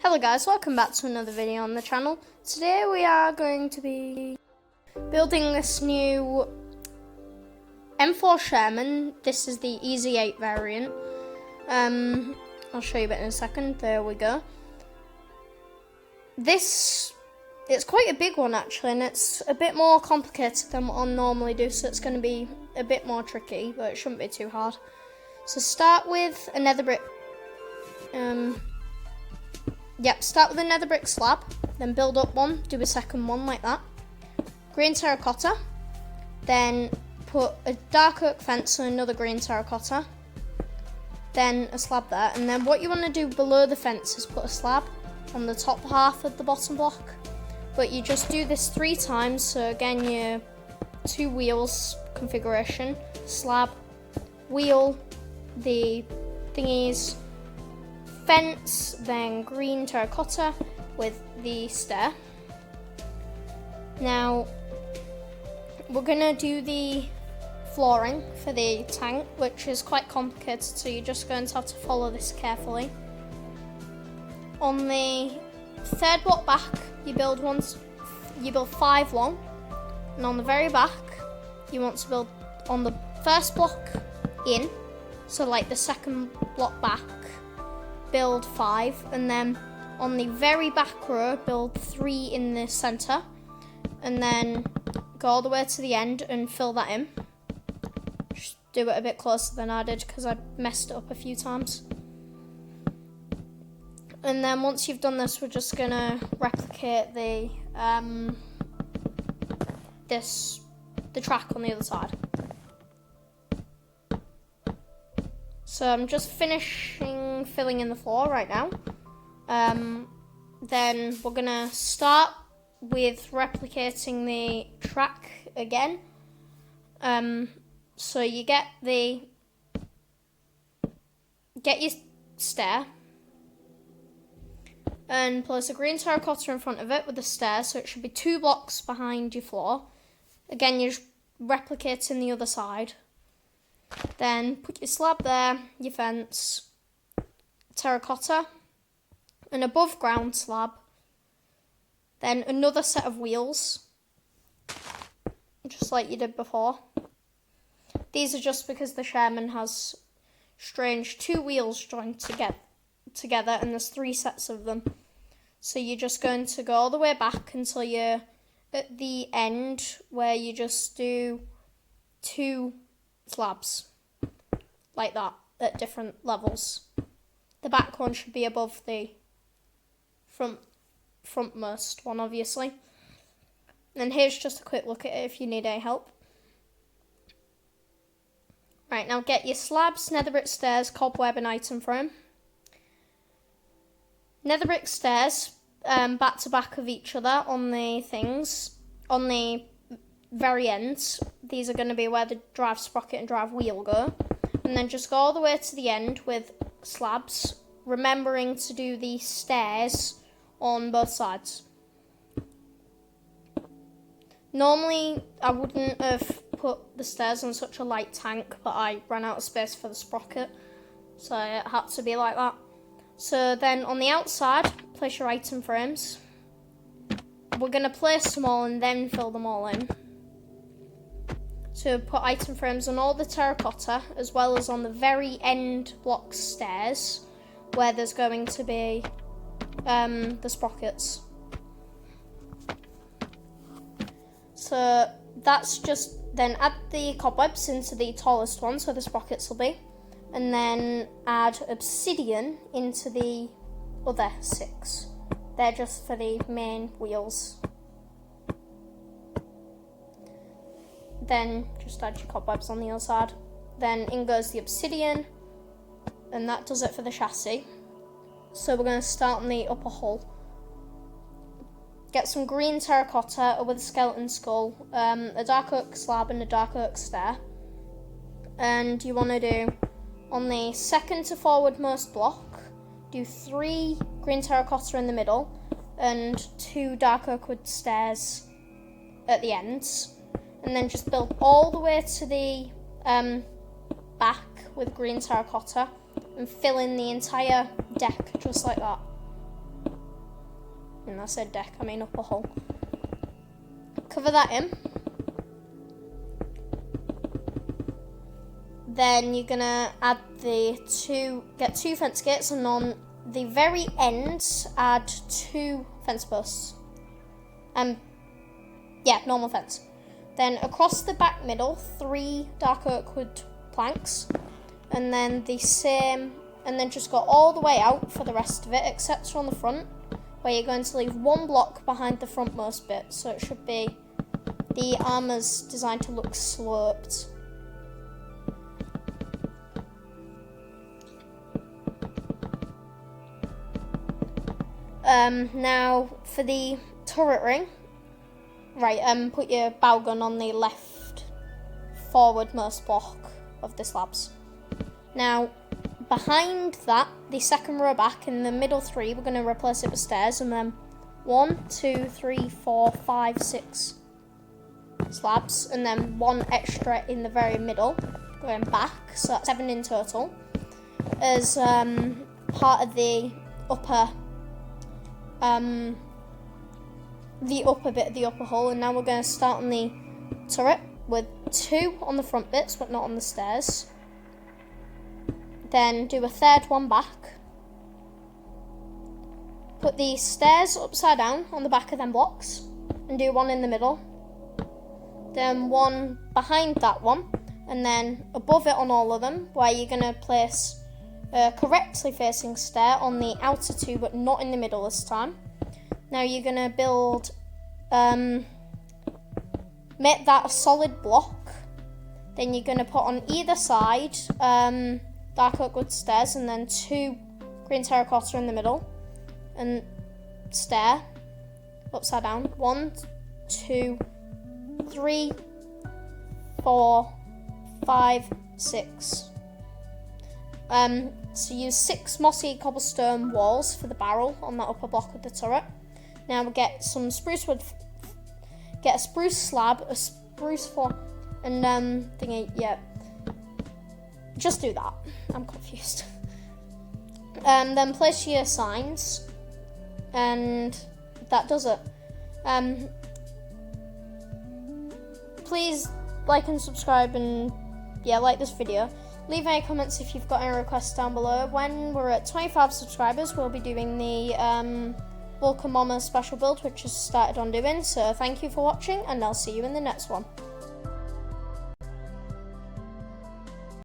Hello guys, welcome back to another video on the channel. Today we are going to be building this new M4 Sherman. This is the EZ8 variant. I'll show you a bit in a second. There we go. It's quite a big one actually, and it's a bit more complicated than what I normally do, so it's going to be a bit more tricky, but it shouldn't be too hard. So start with a nether brick. Start with a nether brick slab, then build up one, do a second one like that. Green terracotta, then put a dark oak fence and another green terracotta, then a slab there, and then what you want to do below the fence is put a slab on the top half of the bottom block. But you just do this 3 times, so again your 2 wheels configuration, slab, wheel, the thingies, fence, then green terracotta with the stair. Now we're gonna do the flooring for the tank, which is quite complicated, so you're just going to have to follow this carefully. On the 3rd block back, you build 5 long, and on the very back you want to build on the 1st block in, so like the 2nd block back, build 5, and then on the very back row build 3 in the center, and then go all the way to the end and fill that in. Just do it a bit closer than I did because I messed it up a few times. And then once you've done this, we're just gonna replicate the track on the other side. So I'm just finishing filling in the floor right now. Then we're gonna start with replicating the track again. So you get your stair and place a green terracotta in front of it with the stair, so it should be 2 blocks behind your floor. Again, you're replicating the other side. Then put your slab there, your fence, terracotta, an above ground slab, then another set of wheels, just like you did before. These are just because the Sherman has strange 2 wheels joined together, and there's 3 sets of them. So you're just going to go all the way back until you're at the end where you just do 2 slabs like that at different levels. The back one should be above the frontmost one, obviously. And here's just a quick look at it if you need any help. Right, now get your slabs, nether brick stairs, cobweb and item frame. Nether brick stairs back to back of each other on the things, on the very ends. These are going to be where the drive sprocket and drive wheel go. And then just go all the way to the end with slabs, remembering to do the stairs on both sides. Normally I wouldn't have put the stairs on such a light tank, but I ran out of space for the sprocket, so it had to be like that. So then on the outside, place your item frames. We're going to place them all and then fill them all in. So put item frames on all the terracotta, as well as on the very end block stairs, where there's going to be the sprockets. So that's just, then add the cobwebs into the tallest one, so the sprockets will be. And then add obsidian into the other 6. They're just for the main wheels. Then just add your cobwebs on the other side. Then in goes the obsidian, and that does it for the chassis. So we're going to start on the upper hull. Get some green terracotta with a skeleton skull, a dark oak slab and a dark oak stair. And you want to do, on the 2nd to forwardmost block, do 3 green terracotta in the middle and 2 dark oak wood stairs at the ends. And then just build all the way to the back with green terracotta and fill in the entire deck just like that. and I said deck, I mean upper hull. Cover that in. Then you're gonna add get 2 fence gates, and on the very ends add 2 fence posts. Yeah, normal fence. Then across the back middle, 3 dark oak wood planks, and then the same, and then just go all the way out for the rest of it, except for on the front, where you're going to leave 1 block behind the frontmost bit, so it should be, the armour's designed to look sloped. Now for the turret ring, right, put your bow gun on the left forwardmost block of the slabs. Now behind that, the second row back in the middle 3, we're going to replace it with stairs, and then 1, 2, 3, 4, 5, 6 slabs, and then 1 extra in the very middle going back, so that's 7 in total, as part of the upper bit of the upper hull. And now we're going to start on the turret with 2 on the front bits, but not on the stairs. Then do a third one back. Put the stairs upside down on the back of them blocks, and do 1 in the middle. Then 1 behind that one, and then above it on all of them, where you're going to place a correctly facing stair on the outer 2, but not in the middle this time. Now you're going to build, make that a solid block. Then you're going to put on either side dark oak wood stairs, and then 2 green terracotta in the middle, and stair upside down. 1, 2, 3, 4, 5, 6. So use 6 mossy cobblestone walls for the barrel on that upper block of the turret. Now we'll get some spruce wood, get a spruce slab, a spruce floor, and thingy, yeah. Just do that. I'm confused. Then place your signs, and that does it. Please like and subscribe, and yeah, like this video. Leave any comments if you've got any requests down below. When we're at 25 subscribers, we'll be doing the Vulcan Mama special build, which has started on doing. So thank you for watching, and I'll see you in the next one.